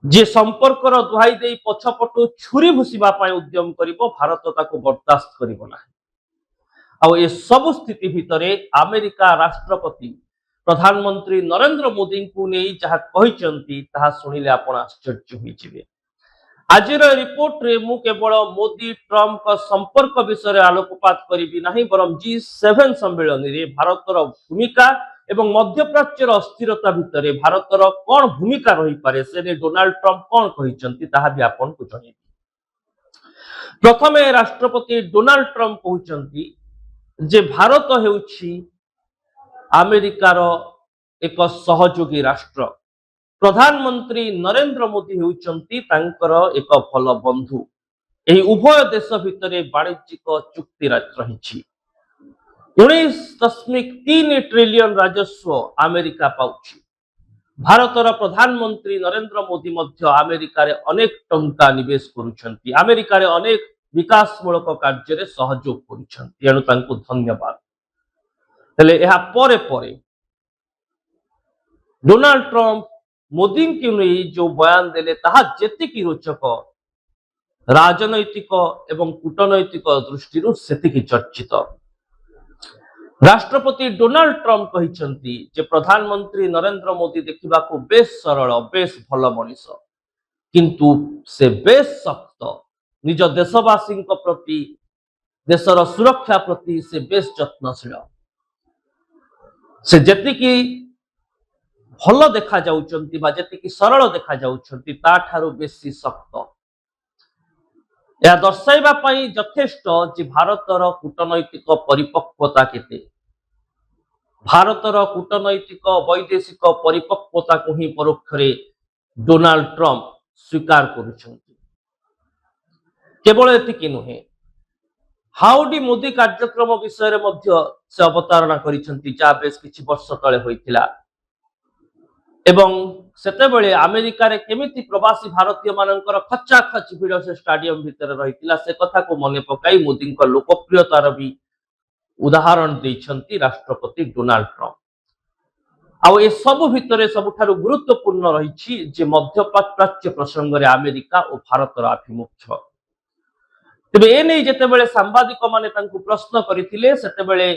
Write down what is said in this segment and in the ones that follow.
जे संपर्कर दुहाई दे पछपटु छुरी भूषिबा उद्यम करिबो भारत ताको बर्दाश्त करिबो ना। आउ ए सब स्थिति भितरे अमेरिका राष्ट्रपति प्रधानमंत्री नरेंद्र मोदी को नहीं जहाँ कहते ताहा शुणिले आपण आश्चर्य होइजिबे। आजिर रिपोर्ट रे मु केवल मोदी ट्रम्प का संपर्क विषय आलोकपात करी नहीं बरम G7 सम्मेलन रे भारतर भूमिका एवं मध्यप्राच्यर अस्थिरता भितर भारतर कौन भूमिका रही पारे से डोनाल्ड ट्रम्प कौन कहते ताहा भी आपन को जणेबी। प्रथमे राष्ट्रपति डोनाल्ड ट्रम्प कहते जे भारत हेउछि अमेरिकार एक सहयोगी राष्ट्र। प्रधानमंत्री नरेंद्र मोदी हेउचंती तांकर एक भल बंधु। एही उभय देश भितर वाणिज्यिक चुक्ति रही। 19.3 ट्रिलियन राजस्व अमेरिका पाउछि। भारतर प्रधानमंत्री नरेंद्र मोदी मध्य अमेरिका रे अनेक टंका निवेश करुछंती। अमेरिका रे अनेक विकासमूलक कार्य रे सहयोग करुछंती। एणु तांको धन्यवाद। हेले एहा परे परे डोनाल्ड ट्रम्प मोदी की नहीं जो बयान देले ताहा जेतिकी रोचक राजनैतिक एवं कूटनैतिक दृष्टि सेतिकी चर्चित। राष्ट्रपति डोनाल्ड ट्रम्प कहते जे प्रधानमंत्री नरेंद्र मोदी देखा बेस सरल बेस भल मनीष किंतु से बेस सख्त निज देशवासी प्रति देशर सुरक्षा प्रति से बेस जत्नशील। से जेतिकी भल देखा जाउचंती बा जेतिकी सरल देखा जाउचंती ता ठारू बेसी सख्त। यह दर्शाइबा पई यथेष्ट जे भारतर कूटनैतिक परिपक्वता केते। भारतर कूटनैतिक वैदेशिक परिपक्वता को ही परोक्ष डोनाल्ड ट्रम्प स्वीकार करुछंती। केवल एतिकी नुहे हाउडी मोदी कार्यक्रम विषय मध्य से अवतारणा करिछंती जा बेस किछि वर्ष तळे होइतिला एवं सेतेबेले अमेरिका रे केमिति प्रवासी भारतीय मानकर खच्चा खच भिड़ से स्टाडियम भितर रहितिला से कथा को मने पकाई मोदी लोकप्रियतार भी उदाहरण देइछंती राष्ट्रपति डोनाल्ड ट्रम्प। आउ ए सब भितरे सबुठारु गुरुत्वपूर्ण रही जे मध्यप्राच्य प्रसंग रे अमेरिका और भारतर आभिमुख्य। तेबे ए नै जेतेबेले सांबादिक माने तांकु प्रश्न करिथिले सेतेबेले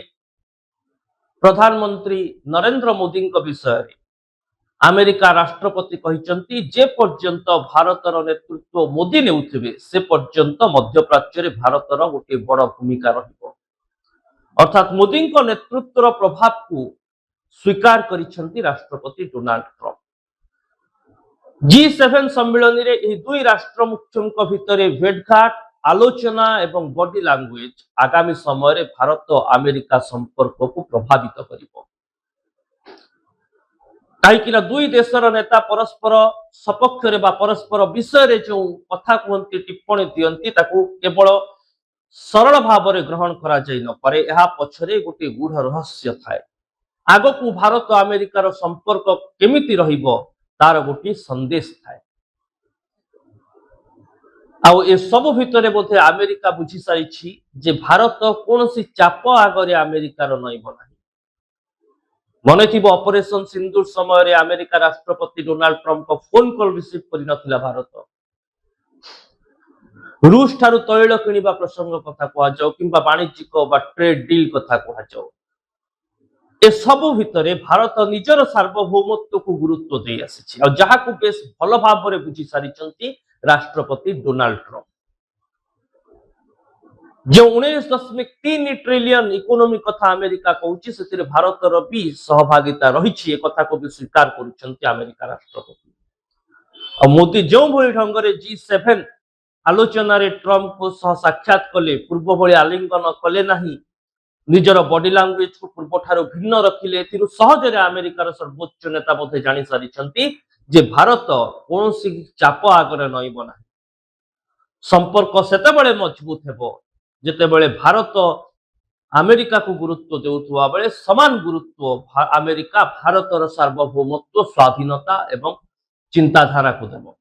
प्रधानमंत्री नरेंद्र मोदी विषय अमेरिका राष्ट्रपति कहते जे पर्यंत भारतर नेतृत्व मोदी नेउथिबे से पर्यंत मध्यप्राच्य रे भारतर गोटे बड़ भूमिका रहिबो। अर्थात मोदी नेतृत्वर प्रभाव को स्वीकार करिसेंती राष्ट्रपति डोनाल्ड ट्रम्प। G7 सम्मेलन रे एही दुई राष्ट्र मुख्यंक भितरे भेटघाट आलोचना एवं बॉडी लैंग्वेज आगामी समय रे भारत और अमेरिका संपर्क को प्रभावित करिबो। कहीं दुई देशर नेता परस्पर सपक्ष बा परस्पर विषय जो कथा कहती टिप्पणी दियंती ताकू केवल सरल भाव में ग्रहण करा जाई न पारे। एहा पछरे गोटे गूढ़ रहस्य थाए। आगकू भारत अमेरिकार संपर्क केमिति रहिबो तार गोटे संदेश थाए। आउ ए सब भितरे बोधे अमेरिका बुझी सारी जे भारत कौन सी चाप आगरे अमेरिकार नईब ना। मन थी ऑपरेशन सिंदूर समय अमेरिका राष्ट्रपति डोनाल्ड ट्रम्प को फोन कॉल रिसीव कर भारत रूस ठारू तैल किणवा प्रसंग कथा कहु कि वाणिज्यिक ट्रेड डील कथा कहु ए सबु भितरे भारत निजर सार्वभौमत्व को गुरुत्व दे आसी जहाँ को बेस भल भाव में बुझी सारी राष्ट्रपति डोनाल्ड ट्रम्प। जो 19.3 ट्रिलियन इकोनॉमी कथा अमेरिका कहूँ से भारतर भी सहभागिता रही कथा को भी स्वीकार करुछंती अमेरिका राष्ट्रपति। और मोदी जो भली ढंग से G7 आलोचना रे ट्रम्प को सह साक्षात कले पूर्व भली आलिंगन कले नहीं निजर बॉडी लैंग्वेज को पूर्व ठारो भिन्न रखिले सहज अमेरिकार सर्वोच्च नेता बोधे जानी सारी जे भारत कौन चाप आगरे नईब ना। संपर्क सेतेबेले मजबूत हेबो जेतेबेले भारत अमेरिका को गुरुत्व देउथुवा बेले समान गुरुत्व अमेरिका भारतर सार्वभौमत्व स्वाधीनता एवं चिंताधारा को देबो।